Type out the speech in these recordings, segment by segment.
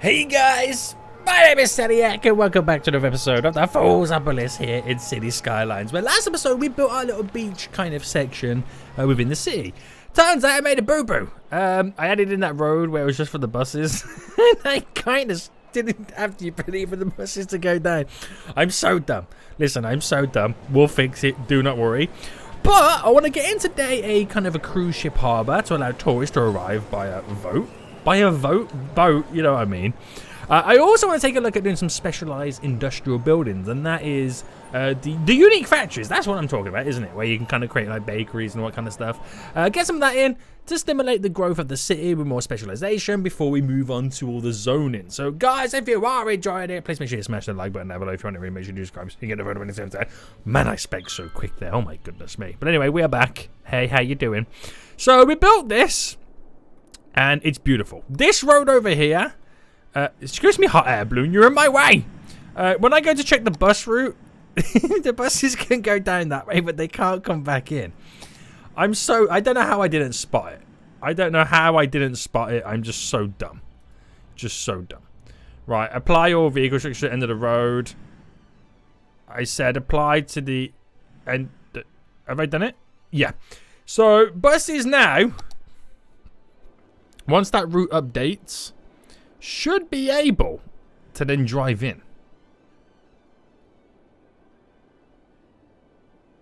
Hey guys, my name is Seniac and welcome back to another episode of the Foolsopolis here in City Skylines. Where last episode we built our little beach kind of section within the city. Turns out I made a boo-boo. I added in that road where it was just for the buses. And I kind of didn't have to believe for the buses to go down. I'm so dumb. Listen, I'm so dumb. We'll fix it, do not worry. But I want to get in today a kind of a cruise ship harbour to allow tourists to arrive by a boat, you know what I mean. I also want to take a look at doing some specialised industrial buildings, and that is the unique factories. That's what I'm talking about, isn't it? Where you can kind of create like bakeries and all that kind of stuff. Get some of that in to stimulate the growth of the city with more specialisation before we move on to all the zoning. So guys, if you are enjoying it, please make sure you smash the like button down below. If you want to make sure you subscribe so you get the photo when it's there. Man, I spoke so quick there. Oh my goodness me. But anyway, we are back. Hey, how you doing? So we built this, and it's beautiful. This road over here, excuse me, hot air balloon, you're in my way. When I go to check the bus route, the buses can go down that way, but they can't come back in. I don't know how I didn't spot it. I'm just so dumb. Just so dumb. Right, apply all vehicle restrictions to the end of the road. I said apply to the end. Have I done it? Yeah. So, buses now, once that route updates, should be able to then drive in.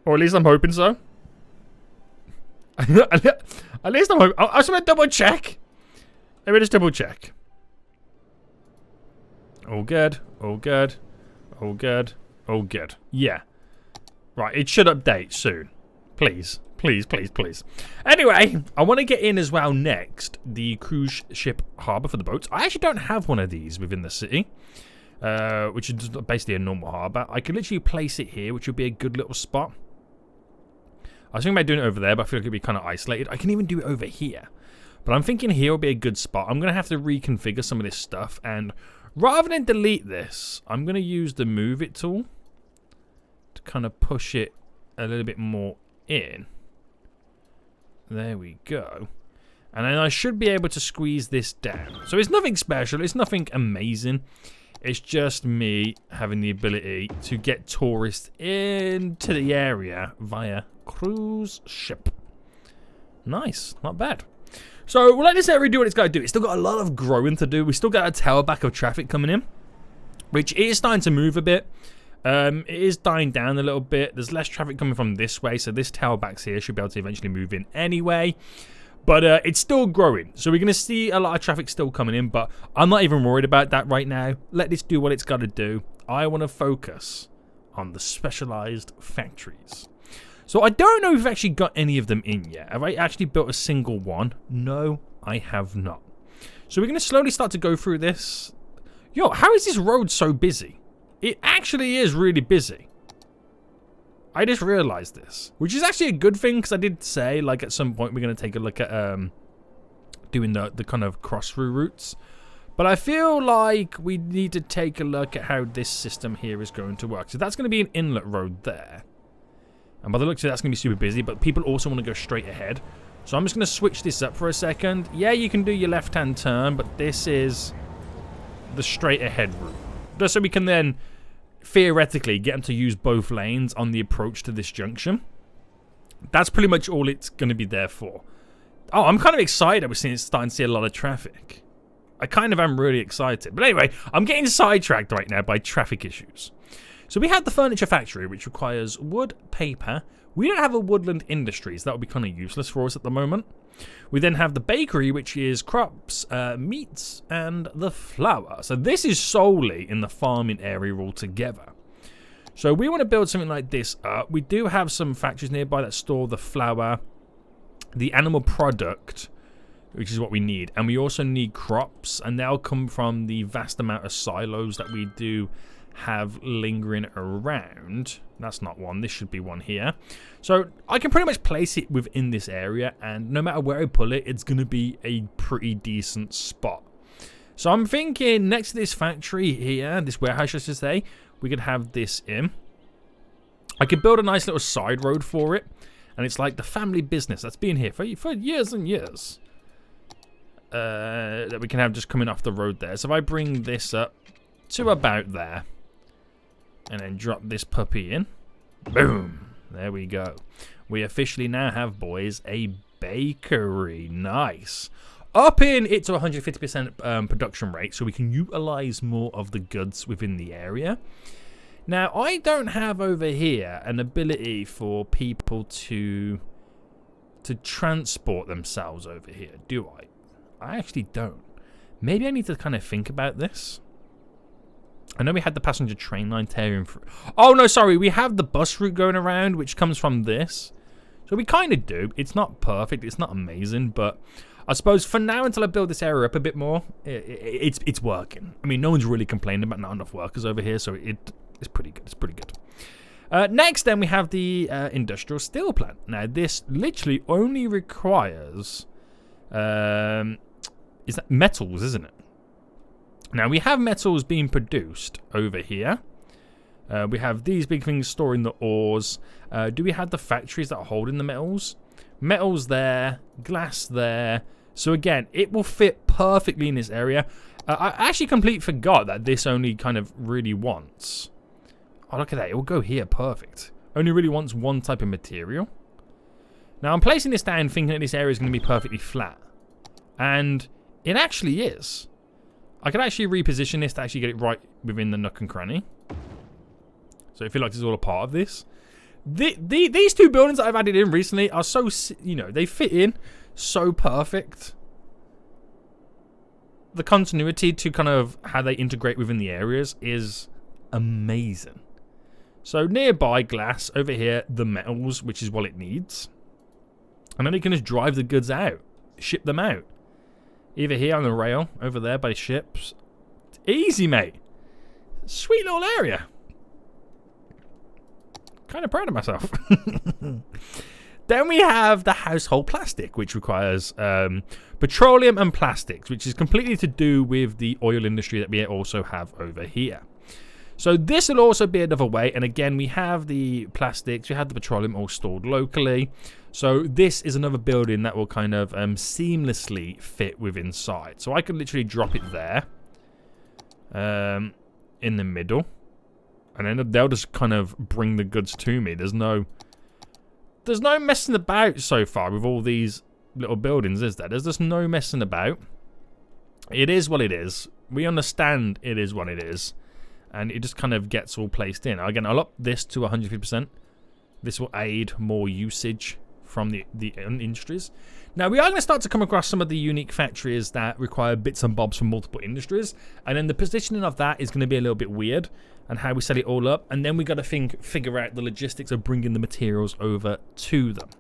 Or at least I'm hoping so. At least I'm hoping. I just want to double check. Let me just double check. All good. All good. All good. All good. Yeah. Right, it should update soon. Please. Please, please, please. Anyway, I want to get in as well next the cruise ship harbour for the boats. I actually don't have one of these within the city, which is basically a normal harbour. I could literally place it here, which would be a good little spot. I was thinking about doing it over there, but I feel like it'd be kind of isolated. I can even do it over here. But I'm thinking here will be a good spot. I'm going to have to reconfigure some of this stuff. And rather than delete this, I'm going to use the move it tool to kind of push it a little bit more in. There we go. And then I should be able to squeeze this down. So it's nothing special. It's nothing amazing. It's just me having the ability to get tourists into the area via cruise ship. Nice. Not bad. So we'll let this area do what it's got to do. It's still got a lot of growing to do. We still got a tailback of traffic coming in, which is starting to move a bit. It is dying down a little bit. There's less traffic coming from this way, so this tailbacks here should be able to eventually move in anyway. But it's still growing, so we're going to see a lot of traffic still coming in, but I'm not even worried about that right now. Let this do what it's got to do. I want to focus on the specialized factories. So I don't know if we've actually got any of them in yet. Have I actually built a single one? No, I have not. So we're going to slowly start to go through this. Yo, how is this road so busy? It actually is really busy. I just realized this, which is actually a good thing, because I did say, like, at some point we're going to take a look at doing the kind of cross-through routes. But I feel like we need to take a look at how this system here is going to work. So that's going to be an inlet road there. And by the looks of it, that's going to be super busy, but people also want to go straight ahead. So I'm just going to switch this up for a second. Yeah, you can do your left-hand turn, but this is the straight ahead route. Just so we can then theoretically get them to use both lanes on the approach to this junction. That's pretty much all it's going to be there for. Oh, I'm kind of excited. We're starting to see a lot of traffic. I kind of am really excited. But anyway, I'm getting sidetracked right now by traffic issues. So we have the furniture factory, which requires wood, paper. We don't have a woodland industry, so that would be kind of useless for us at the moment. We then have the bakery, which is crops, meats, and the flour. So this is solely in the farming area altogether. So we want to build something like this up. We do have some factories nearby that store the flour, the animal product, which is what we need. And we also need crops, and they'll come from the vast amount of silos that we do have lingering around. That's not one. This should be one here. So I can pretty much place it within this area, and no matter where I pull it, it's going to be a pretty decent spot. So I'm thinking next to this factory here, this warehouse I should say, we could have this in. I could build a nice little side road for it, and it's like the family business that's been here for years and years. that we can have just coming off the road there. So if I bring this up to about there, and then drop this puppy in, boom, there we go. We officially now have, boys, a bakery. Nice. Upping it to 150% production rate so we can utilize more of the goods within the area. Now, I don't have over here an ability for people to transport themselves over here, do I? I actually don't. Maybe I need to kind of think about this. I know we had the passenger train line tearing through. Oh, no, sorry. We have the bus route going around, which comes from this. So we kind of do. It's not perfect. It's not amazing. But I suppose for now, until I build this area up a bit more, it's working. I mean, no one's really complaining about not enough workers over here. So it's pretty good. It's pretty good. Next, then, we have the industrial steel plant. Now, this literally only requires... is that metals, isn't it? Now, we have metals being produced over here. We have these big things storing the ores. Do we have the factories that are holding the metals? Metals there, glass there. So, again, it will fit perfectly in this area. I actually completely forgot that this only kind of really wants... Oh, look at that. It will go here. Perfect. Only really wants one type of material. Now, I'm placing this down thinking that this area is going to be perfectly flat. And it actually is. I could actually reposition this to actually get it right within the nook and cranny. So I feel like it's all a part of this. These two buildings that I've added in recently are so, you know, they fit in so perfect. The continuity to kind of how they integrate within the areas is amazing. So nearby glass, over here, the metals, which is what it needs. And then you can just drive the goods out, ship them out. Either here on the rail, over there by ships. Easy, mate. Sweet little area. Kind of proud of myself. Then we have the household plastic, which requires petroleum and plastics, which is completely to do with the oil industry that we also have over here. So this will also be another way. And again, we have the plastics, we have the petroleum all stored locally. So this is another building that will kind of seamlessly fit with inside. So I could literally drop it there in the middle. And then they'll just kind of bring the goods to me. There's no messing about so far with all these little buildings, is there? There's just no messing about. It is what it is. We understand it is what it is. And it just kind of gets all placed in. Again, I'll up this to 150%. This will aid more usage from the industries. Now, we are going to start to come across some of the unique factories that require bits and bobs from multiple industries. And then the positioning of that is going to be a little bit weird. And how we set it all up. And then we got to figure out the logistics of bringing the materials over to them.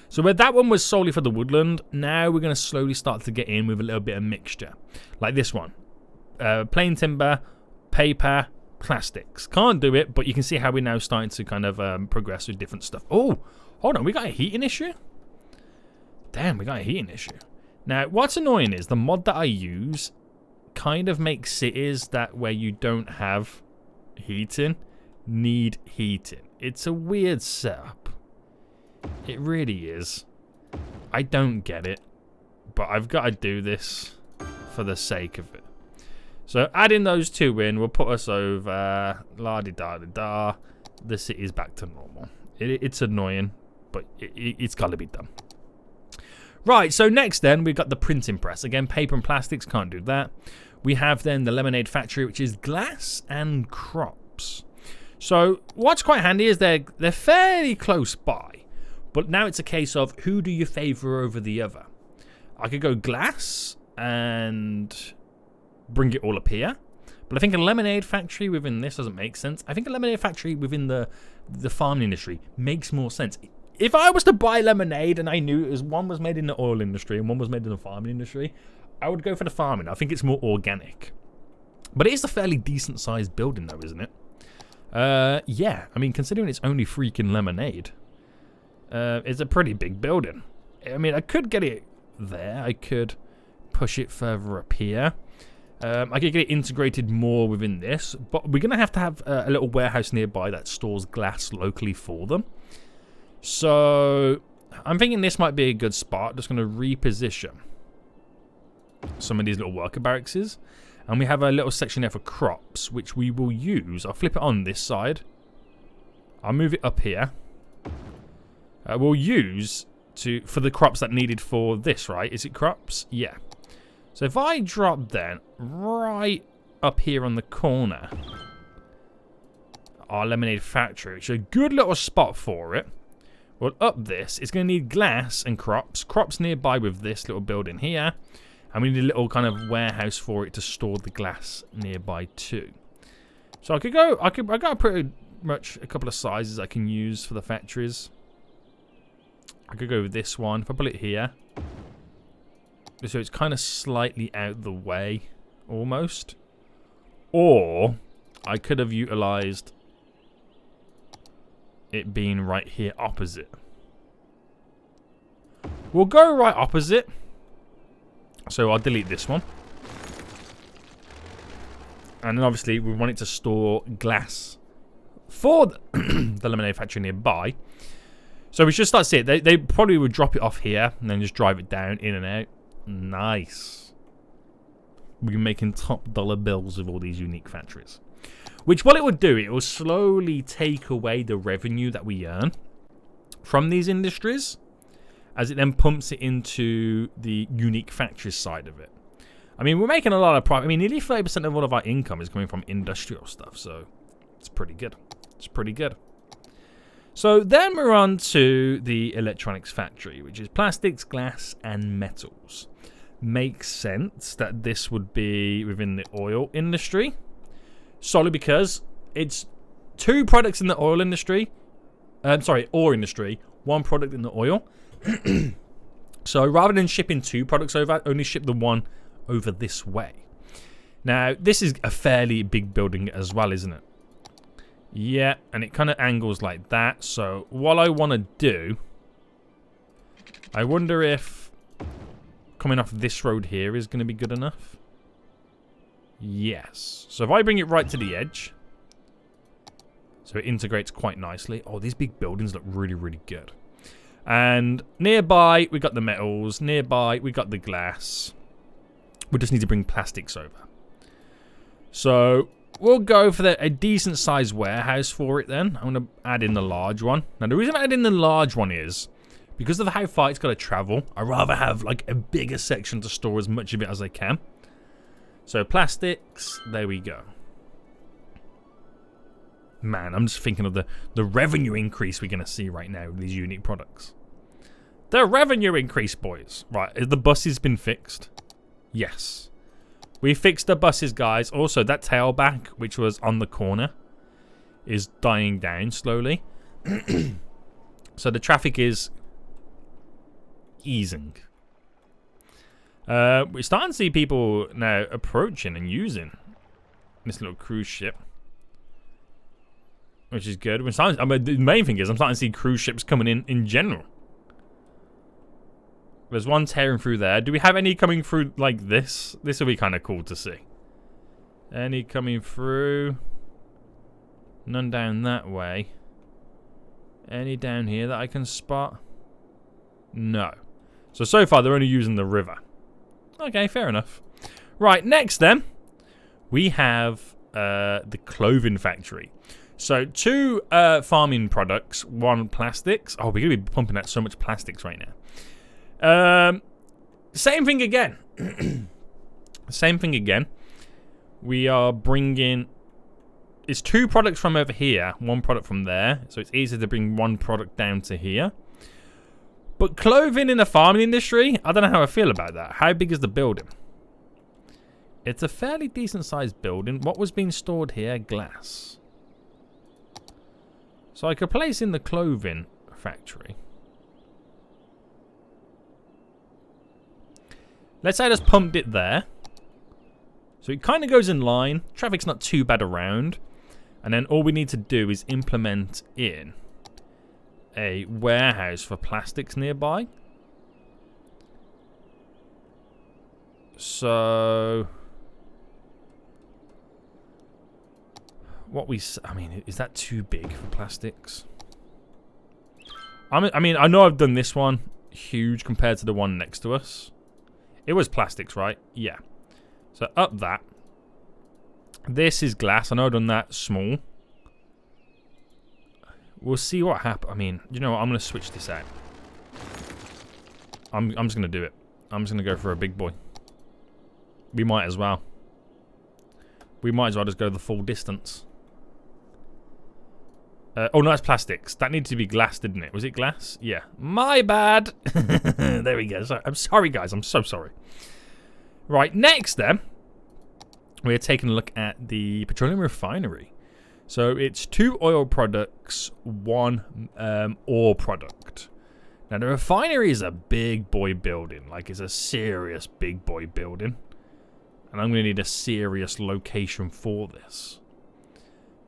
So where that one was solely for the woodland, now we're going to slowly start to get in with a little bit of mixture. Like this one. Plain timber, paper, plastics. Can't do it, but you can see how we're now starting to kind of progress with different stuff. Oh, hold on. We got a heating issue? Damn, we got a heating issue. Now, what's annoying is the mod that I use kind of makes cities that where you don't have heating need heating. It's a weird setup. It really is. I don't get it, but I've got to do this for the sake of it. So adding those two in will put us over la-di-da-di-da. The city's back to normal. It's annoying, but it's got to be done. Right, so next then, we've got the printing press. Again, paper and plastics, can't do that. We have then the lemonade factory, which is glass and crops. So what's quite handy is they're fairly close by. But now it's a case of who do you favour over the other? I could go glass and bring it all up here. But I think a lemonade factory within this doesn't make sense. I think a lemonade factory within the farming industry makes more sense. If I was to buy lemonade and I knew it was one was made in the oil industry and one was made in the farming industry, I would go for the farming. I think it's more organic. But it is a fairly decent sized building though, isn't it? Yeah, I mean, considering it's only freaking lemonade, it's a pretty big building. I mean, I could get it there. I could push it further up here. I could get it integrated more within this, but we're going to have a little warehouse nearby that stores glass locally for them. So I'm thinking this might be a good spot. Just going to reposition some of these little worker barracks. And we have a little section there for crops, which we will use. I'll flip it on this side. I'll move it up here. We'll use for the crops that needed for this, right? Is it crops? Yeah. So if I drop then right up here on the corner, our lemonade factory, which is a good little spot for it. Well, up this, it's going to need glass and crops. Crops nearby with this little building here. And we need a little kind of warehouse for it to store the glass nearby too. So I got pretty much a couple of sizes I can use for the factories. I could go with this one. If I put it here, so it's kind of slightly out the way, almost. Or I could have utilized it being right here opposite. We'll go right opposite. So I'll delete this one. And then obviously we want it to store glass for the lemonade factory nearby. So we should start seeing it. They probably would drop it off here and then just drive it down, in and out. Nice. We're making top dollar bills with all these unique factories. Which what it would do, it will slowly take away the revenue that we earn from these industries, as it then pumps it into the unique factories side of it. I mean, we're making a lot of profit. I mean, nearly 30% of all of our income is coming from industrial stuff, so it's pretty good. It's pretty good. So then we're on to the electronics factory, which is plastics, glass, and metals. Makes sense that this would be within the oil industry, solely because it's 2 products in the oil industry. Ore industry, 1 product in the oil. So rather than shipping 2 products over, only ship the one over this way. Now, this is a fairly big building as well, isn't it? Yeah, and it kind of angles like that. So what I want to do, I wonder if coming off this road here is going to be good enough. Yes. So if I bring it right to the edge, so it integrates quite nicely. Oh, these big buildings look really, really good. And nearby, we got the metals. Nearby, we got the glass. We just need to bring plastics over. So we'll go for a decent sized warehouse for it then. I'm going to add in the large one. Now, the reason I add in the large one is because of how far it's got to travel. I'd rather have like a bigger section to store as much of it as I can. So plastics, there we go. Man, I'm just thinking of the revenue increase we're going to see right now with these unique products. The revenue increase, boys. Right, has the buses been fixed? Yes. We fixed the buses, guys. Also, that tailback, which was on the corner, is dying down slowly. So the traffic is easing. We're starting to see people now approaching and using this little cruise ship, which is good. The main thing is I'm starting to see cruise ships coming in general. There's one tearing through there. Do we have any coming through like this? This will be kind of cool to see. Any coming through? None down that way. Any down here that I can spot? No. So far they're only using the river. Okay, fair enough. Right, next then, we have the clothing factory. So 2 farming products, 1 plastics. Oh, we're going to be pumping out so much plastics right now. Same thing again. Same thing again. We are bringing... It's 2 products from over here, 1 product from there. So it's easier to bring 1 product down to here. But clothing in the farming industry, I don't know how I feel about that. How big is the building? It's a fairly decent sized building. What was being stored here? Glass. So I could place in the clothing factory. Let's say I just pumped it there. So it kind of goes in line. Traffic's not too bad around. And then all we need to do is implement in a warehouse for plastics nearby. So I mean, is that too big for plastics? I mean, I know I've done this one huge compared to the one next to us. It was plastics, right? Yeah. So up that. This is glass. I know I've done that small. We'll see what happens. I mean, you know what? I'm going to switch this out. I'm just going to do it. I'm just going to go for a big boy. We might as well. We might as well just go the full distance. Oh, no, that's plastics. That needed to be glass, didn't it? Was it glass? Yeah. My bad. There we go. So, I'm sorry, guys. I'm so sorry. Right, next then, we're taking a look at the Petroleum Refinery. So, it's 2 oil products, 1 ore product. Now, the refinery is a big boy building. Like, it's a serious big boy building. And I'm going to need a serious location for this.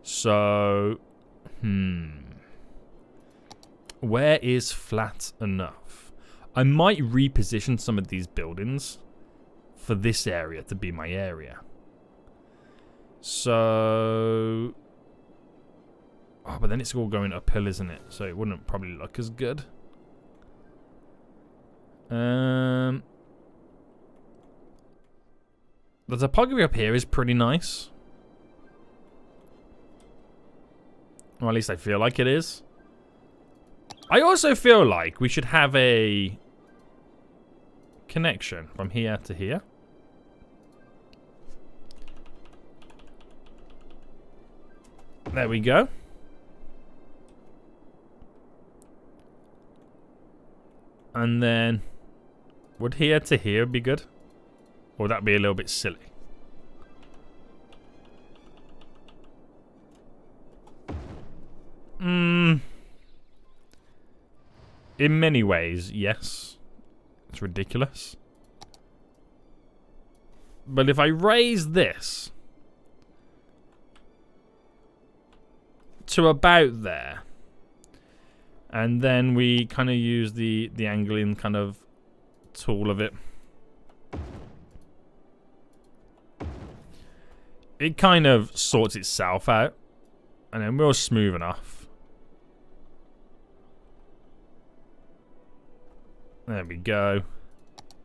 So... where is flat enough? I might reposition some of these buildings for this area to be my area. So... oh, but then it's all going uphill, isn't it? So it wouldn't probably look as good. The topography up here is pretty nice. Or at least I feel like it is. I also feel like we should have a connection from here to here. There we go. And then would here to here be good? Or would that be a little bit silly? In many ways, yes. It's ridiculous. But if I raise this to about there, and then we kind of use the angling kind of tool of it, it kind of sorts itself out, and then we're smooth enough. There we go.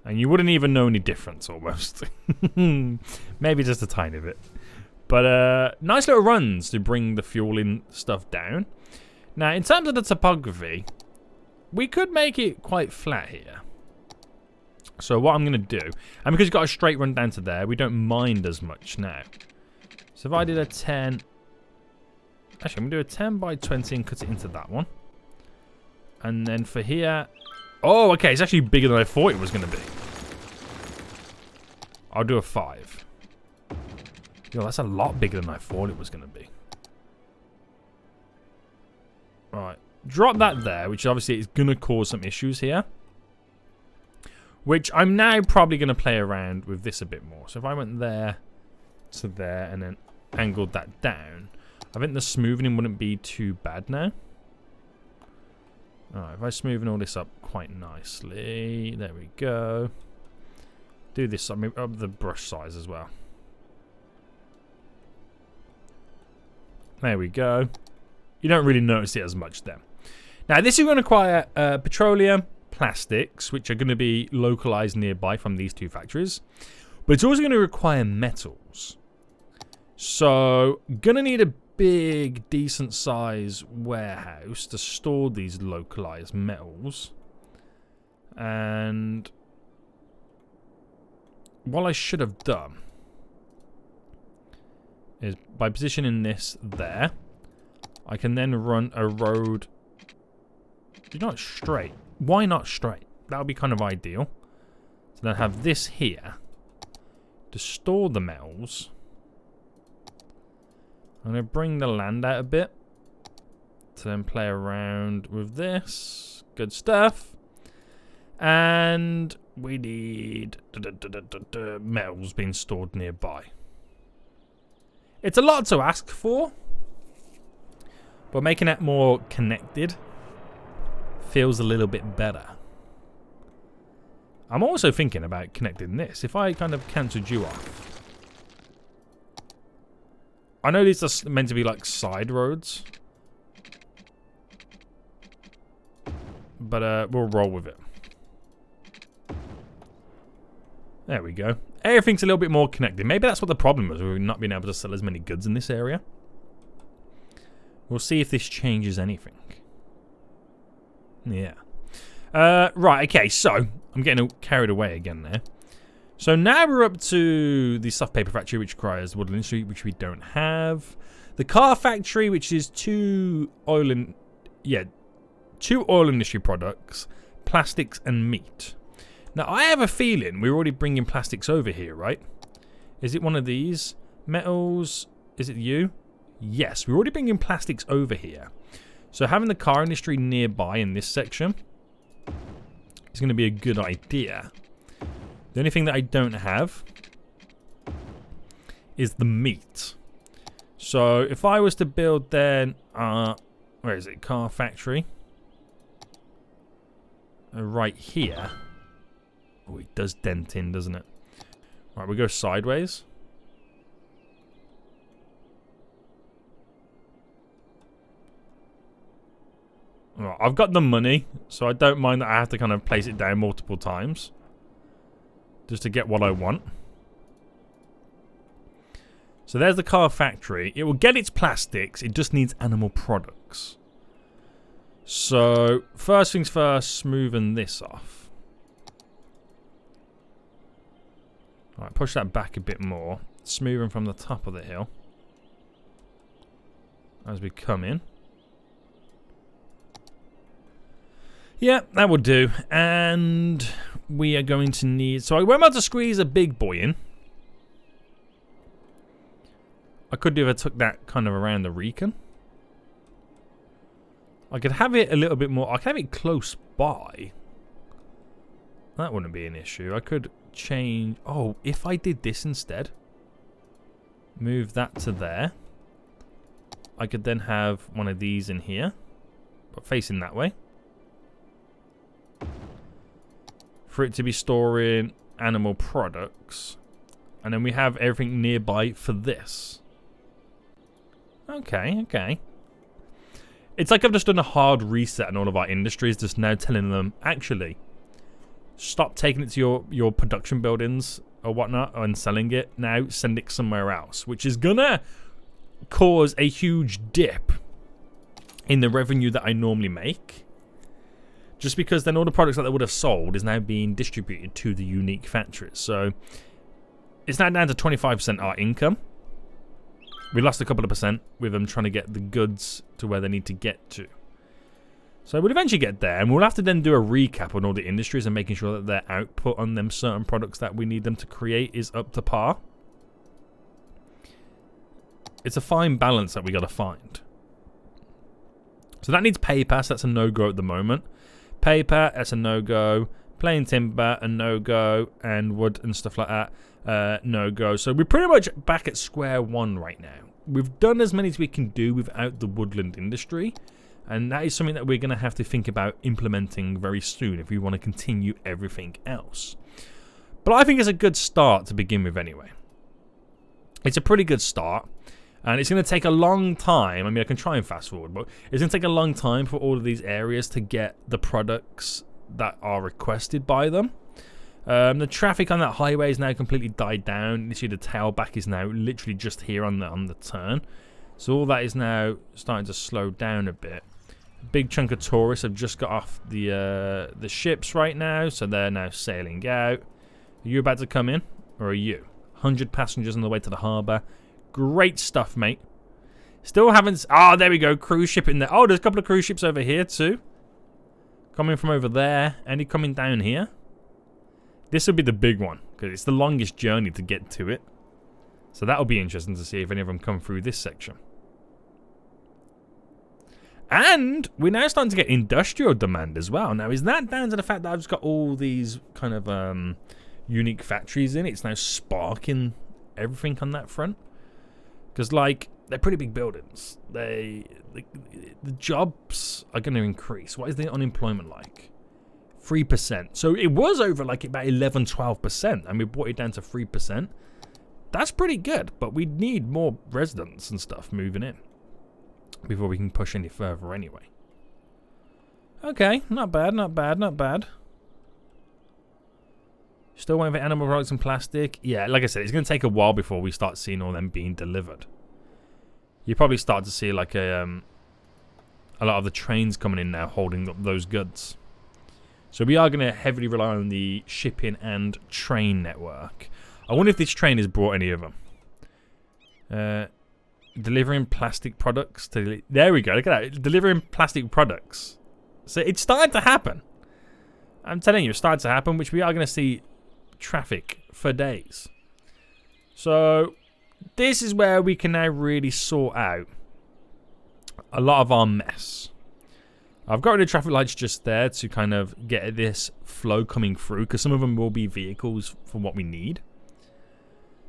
And you wouldn't even know any difference, almost. Maybe just a tiny bit. But nice little runs to bring the fueling stuff down. Now, in terms of the topography, we could make it quite flat here. So what I'm going to do, and because you've got a straight run down to there, we don't mind as much now. So if I did a 10... actually, I'm going to do a 10 by 20 and cut it into that one. And then for here... oh, okay, it's actually bigger than I thought it was going to be. I'll do a 5. Yo, that's a lot bigger than I thought it was going to be. Alright, drop that there, which obviously is going to cause some issues here. Which I'm now probably going to play around with this a bit more. So if I went there to there and then angled that down, I think the smoothing wouldn't be too bad now. Alright, if I smoothen all this up quite nicely, there we go. Do this up the brush size as well. There we go. You don't really notice it as much then. Now this is going to require petroleum, plastics, which are going to be localized nearby from these 2 factories. But it's also going to require metals. So, gonna need a big, decent size warehouse to store these localized metals. And what I should have done is by positioning this there, I can then run a road. Not straight. Why not straight? That would be kind of ideal. So then have this here to store the metals. I'm going to bring the land out a bit to then play around with this. Good stuff. And we need metals being stored nearby. It's a lot to ask for, but making it more connected feels a little bit better. I'm also thinking about connecting this. If I kind of cancelled you off. I know these are meant to be like side roads. But we'll roll with it. There we go. Everything's a little bit more connected. Maybe that's what the problem is. We're not being able to sell as many goods in this area. We'll see if this changes anything. Yeah. Right, okay, so I'm getting carried away again there. So now we're up to the soft paper factory, which requires wood industry, which we don't have. The car factory, which is two oil industry products, plastics and meat. Now, I have a feeling we're already bringing plastics over here, right? Is it one of these? Metals? Is it you? Yes, we're already bringing plastics over here. So having the car industry nearby in this section is going to be a good idea. The only thing that I don't have is the meat. So if I was to build then, where is it? Car factory. Right here. Oh, it does dent in, doesn't it? Right, we go sideways. Right, I've got the money, so I don't mind that I have to kind of place it down multiple times. Just to get what I want. So there's the car factory. It will get its plastics. It just needs animal products. So first things first, smoothing this off. Alright, push that back a bit more. Smoothing from the top of the hill. As we come in. Yeah, that will do. And we are going to need... So we're about to squeeze a big boy in. I could do if I took that kind of around the Recon. I could have it a little bit more... I could have it close by. That wouldn't be an issue. I could change... Oh, if I did this instead. Move that to there. I could then have one of these in here. But facing that way. For it to be storing animal products. And then we have everything nearby for this. Okay, okay. It's like I've just done a hard reset on all of our industries, just now telling them, actually, stop taking it to your production buildings or whatnot and selling it. Now send it somewhere else, which is gonna cause a huge dip in the revenue that I normally make. Just because then all the products that they would have sold is now being distributed to the unique factories. So it's now down to 25% our income. We lost a couple of percent with them trying to get the goods to where they need to get to. So we'll eventually get there, and we'll have to then do a recap on all the industries and making sure that their output on them certain products that we need them to create is up to par. It's a fine balance that we got to find. So that needs Paypass. That's a no-go at the moment. Paper, that's a no-go. Plain timber, a no-go. And wood and stuff like that, no-go. So we're pretty much back at square one right now. We've done as many as we can do without the woodland industry. And that is something that we're going to have to think about implementing very soon if we want to continue everything else. But I think it's a good start to begin with anyway. It's a pretty good start. And it's going to take a long time. I mean, I can try and fast forward, but it's going to take a long time for all of these areas to get the products that are requested by them. The traffic on that highway is now completely died down. You see the tailback is now literally just here on the turn. So all that is now starting to slow down a bit. A big chunk of tourists have just got off the ships right now, so they're now sailing out. Are you about to come in, or are you? 100 passengers on the way to the harbour. Great stuff, mate. Still haven't... Oh, there we go. Cruise ship in there. Oh, there's a couple of cruise ships over here, too. Coming from over there. Any coming down here? This will be the big one, because it's the longest journey to get to it. So that'll be interesting to see if any of them come through this section. And we're now starting to get industrial demand as well. Now, is that down to the fact that I've just got all these kind of unique factories in? It's now sparking everything on that front. Because, like, they're pretty big buildings. The jobs are going to increase. What is the unemployment like? 3%. So it was over, like, about 11, 12%. And we brought it down to 3%. That's pretty good. But we need more residents and stuff moving in before we can push any further anyway. Okay, not bad, not bad, not bad. Still waiting for animal products and plastic. Yeah, like I said, it's going to take a while before we start seeing all them being delivered. You probably start to see like a lot of the trains coming in now holding up those goods. So we are going to heavily rely on the shipping and train network. I wonder if this train has brought any of them. Delivering plastic products to... There we go, look at that. Delivering plastic products. So it's starting to happen. I'm telling you, it's starting to happen, which we are going to see traffic for days. So this is where we can now really sort out a lot of our mess. I've got rid of traffic lights just there to kind of get this flow coming through, because some of them will be vehicles for what we need.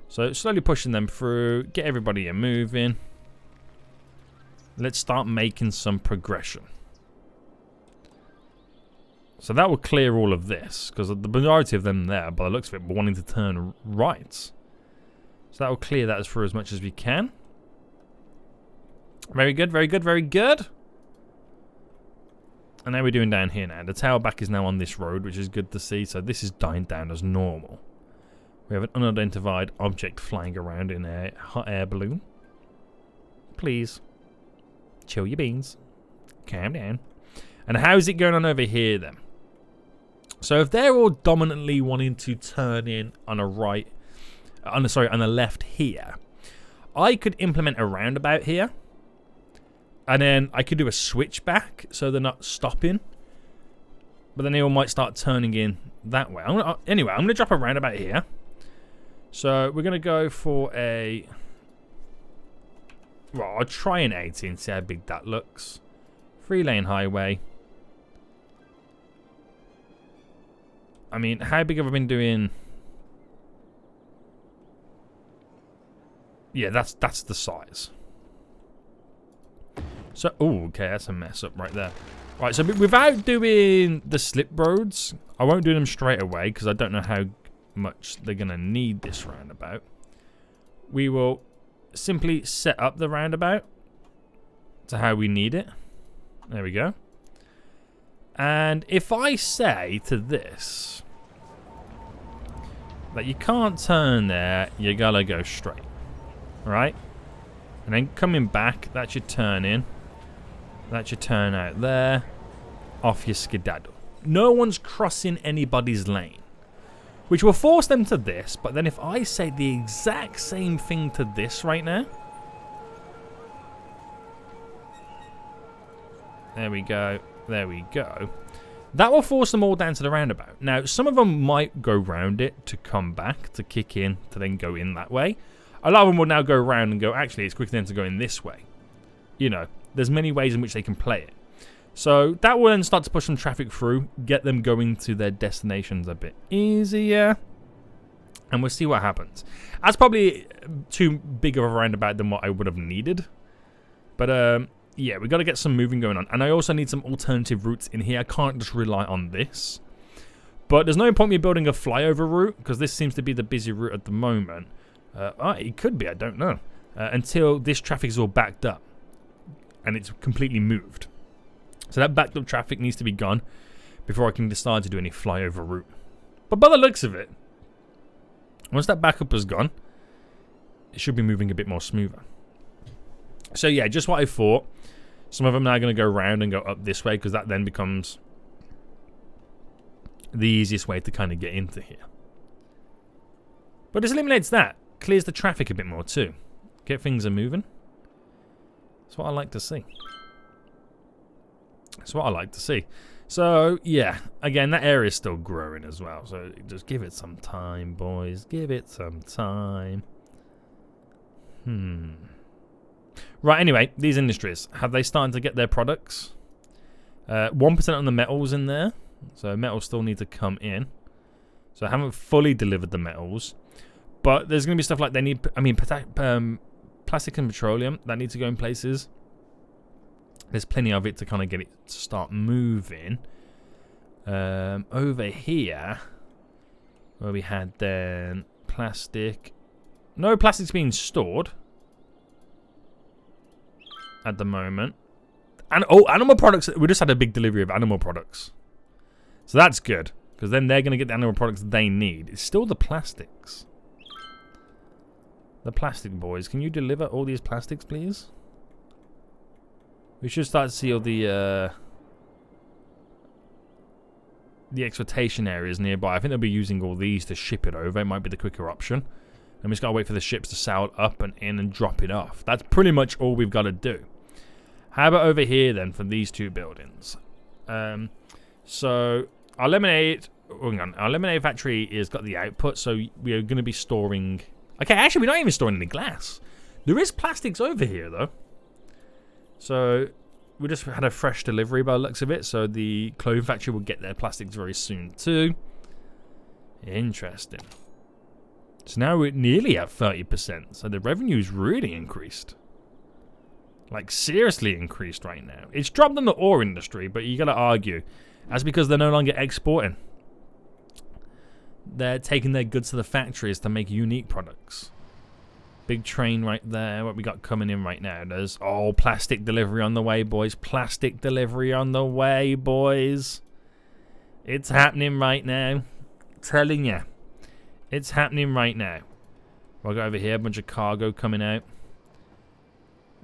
So slowly pushing them through, get everybody moving. Let's start making some progression. So that will clear all of this, because the majority of them there, by the looks of it, were wanting to turn right. So that will clear that through as much as we can. Very good, very good, very good. And now we're doing down here now. The tailback is now on this road, which is good to see. So this is dying down as normal. We have an unidentified object flying around in a hot air balloon. Please. Chill your beans. Calm down. And how's it going on over here then? So if they're all dominantly wanting to turn in on a right... on the left here, I could implement a roundabout here. And then I could do a switchback so they're not stopping. But then they all might start turning in that way. Anyway, I'm going to drop a roundabout here. So we're going to go for a... Well, I'll try an 18, see how big that looks. 3-lane highway. I mean, how big have I been doing? Yeah, that's the size. So, oh, okay, that's a mess up right there. Right, so without doing the slip roads, I won't do them straight away because I don't know how much they're going to need this roundabout. We will simply set up the roundabout to how we need it. There we go. And if I say to this that you can't turn there, you gotta go straight. Right? And then coming back, that should turn in. That should turn out there. Off your skedaddle. No one's crossing anybody's lane. Which will force them to this, but then if I say the exact same thing to this right now. There we go. There we go. That will force them all down to the roundabout. Now, some of them might go round it to come back, to kick in, to then go in that way. A lot of them will now go around and go, actually, it's quicker than to go in this way. You know, there's many ways in which they can play it. So that will then start to push some traffic through, get them going to their destinations a bit easier. And we'll see what happens. That's probably too big of a roundabout than what I would have needed. But, yeah, we've got to get some moving going on. And I also need some alternative routes in here. I can't just rely on this. But there's no point me building a flyover route, because this seems to be the busy route at the moment. It could be, I don't know. Until this traffic is all backed up. And it's completely moved. So that backed up traffic needs to be gone before I can decide to do any flyover route. But by the looks of it, once that backup is gone, it should be moving a bit more smoother. So yeah, just what I thought. Some of them now are going to go around and go up this way, because that then becomes the easiest way to kind of get into here. But this eliminates that. Clears the traffic a bit more too. Get things moving. That's what I like to see. That's what I like to see. So, yeah. Again, that area is still growing as well. So, just give it some time, boys. Give it some time. Right, anyway. These industries. Have they started to get their products? 1% on the metals in there. So, metals still need to come in. So, I haven't fully delivered the metals. But there's going to be stuff like they need... I mean, plastic and petroleum. That need to go in places. There's plenty of it to kind of get it to start moving. Over here, where we had then plastic. No plastic's being stored at the moment. And oh, animal products. We just had a big delivery of animal products, so that's good. Because then they're going to get the animal products they need. It's still the plastics. The plastic boys. Can you deliver all these plastics, please? We should start to see all the exploitation areas nearby. I think they'll be using all these to ship it over. It might be the quicker option. And we just got to wait for the ships to sail up and in and drop it off. That's pretty much all we've got to do. How about over here then for these two buildings? So our lemonade factory has got the output, so we are going to be storing. Okay, actually we're not even storing any glass. There is plastics over here though. So we just had a fresh delivery by the looks of it, so the clothing factory will get their plastics very soon too. Interesting. So now we're nearly at 30%, so the revenue's really increased. Like, seriously increased right now. It's dropped in the ore industry, but you gotta argue. That's because they're no longer exporting. They're taking their goods to the factories to make unique products. Big train right there. What we got coming in right now? There's, oh, plastic delivery on the way, boys. Plastic delivery on the way, boys. It's happening right now. Telling you. It's happening right now. We'll go over here. A bunch of cargo coming out.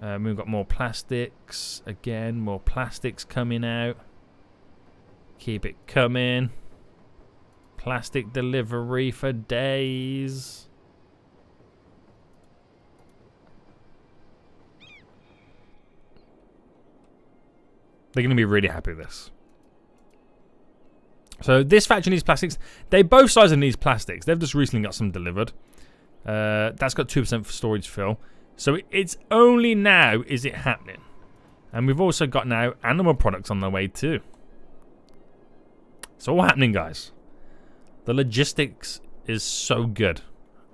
We've got more plastics. Again, more plastics coming out. Keep it coming. Plastic delivery for days. They're going to be really happy with this. So this factory needs plastics. They both sides of these plastics. They've just recently got some delivered. That's got 2% for storage fill. So it's only now is it happening. And we've also got now animal products on the way too. It's all happening, guys. The logistics is so good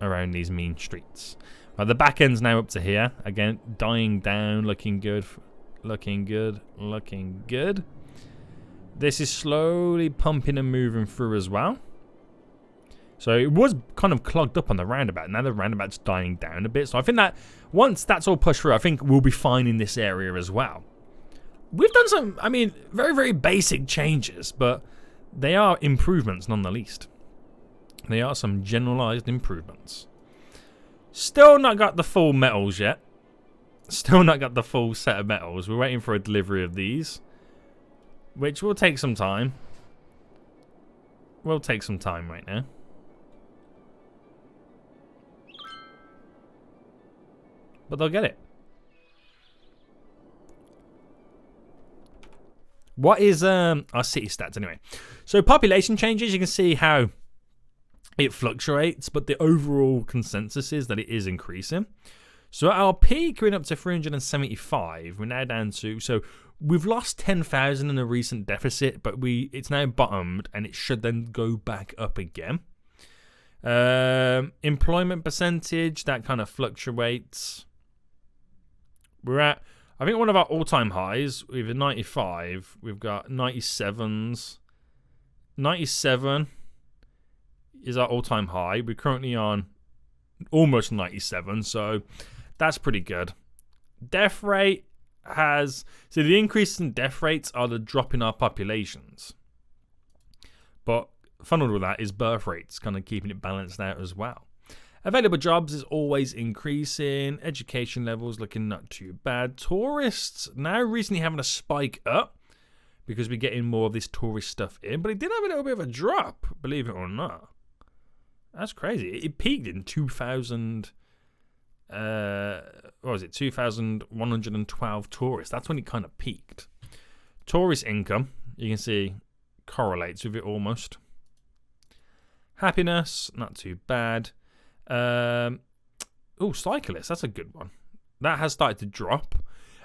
around these mean streets. Right, the back end's now up to here. Again, dying down, looking good. Looking good. Looking good. This is slowly pumping and moving through as well. So it was kind of clogged up on the roundabout. Now the roundabout's dying down a bit. So I think that once that's all pushed through, I think we'll be fine in this area as well. We've done some, I mean, very, very basic changes, but they are improvements none the least. They are some generalized improvements. Still not got the full metals yet. Still not got the full set of metals. We're waiting for a delivery of these, which will take some time. Will take some time right now. But they'll get it. What is our city stats anyway? So population changes, you can see how it fluctuates, but the overall consensus is that it is increasing. So at our peak, we're up to 375. We're now down to, so we've lost 10,000 in a recent deficit, but it's now bottomed, and it should then go back up again. Employment percentage, that kind of fluctuates. We're at, I think, one of our all-time highs. We have 95. We've got 97s. 97 is our all-time high. We're currently on almost 97, so that's pretty good. Death rate has... So the increase in death rates are the drop in our populations. But funneled with that is birth rates, kind of keeping it balanced out as well. Available jobs is always increasing. Education levels looking not too bad. Tourists now recently having a spike up because we're getting more of this tourist stuff in. But it did have a little bit of a drop, believe it or not. That's crazy. It peaked in 2000. What was it? 2,112 tourists. That's when it kind of peaked. Tourist income, you can see, correlates with it almost. Happiness, not too bad. Cyclists, that's a good one. That has started to drop.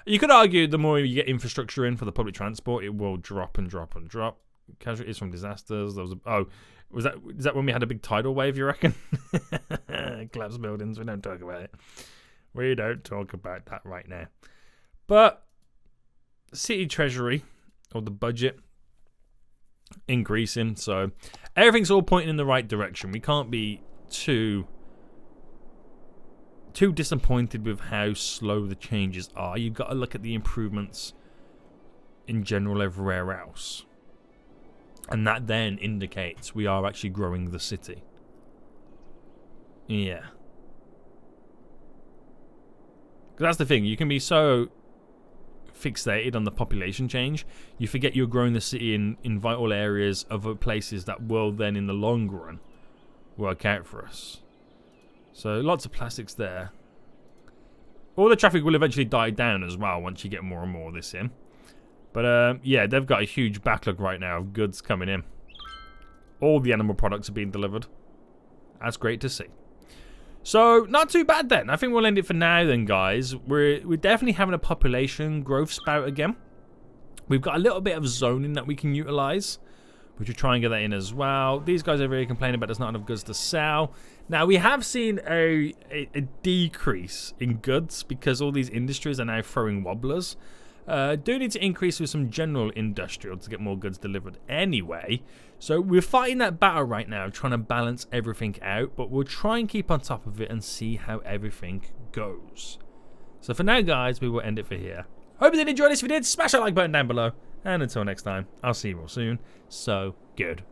You could argue the more you get infrastructure in for the public transport, it will drop and drop and drop. Casualties from disasters. There was is that when we had a big tidal wave, you reckon? Collapsed buildings, we don't talk about it. We don't talk about that right now. But city treasury, or the budget, increasing, so everything's all pointing in the right direction. We can't be too disappointed with how slow the changes are. You've got to look at the improvements in general everywhere else. And that then indicates we are actually growing the city. Yeah. That's the thing. You can be so fixated on the population change, you forget you're growing the city in vital areas of places that will then, in the long run, work out for us. So lots of plastics there. All the traffic will eventually die down as well once you get more and more of this in. But yeah, they've got a huge backlog right now of goods coming in. All the animal products are being delivered. That's great to see. So, not too bad then. I think we'll end it for now then, guys. We're definitely having a population growth spout again. We've got a little bit of zoning that we can utilize. We should try and get that in as well. These guys are really complaining about there's not enough goods to sell. Now, we have seen a decrease in goods because all these industries are now throwing wobblers. Do need to increase with some general industrial to get more goods delivered anyway. So we're fighting that battle right now, trying to balance everything out, but we'll try and keep on top of it and see how everything goes. So for now, guys, we will end it for here. Hope you did enjoy this. If you did, smash that like button down below. And until next time, I'll see you all soon. So good.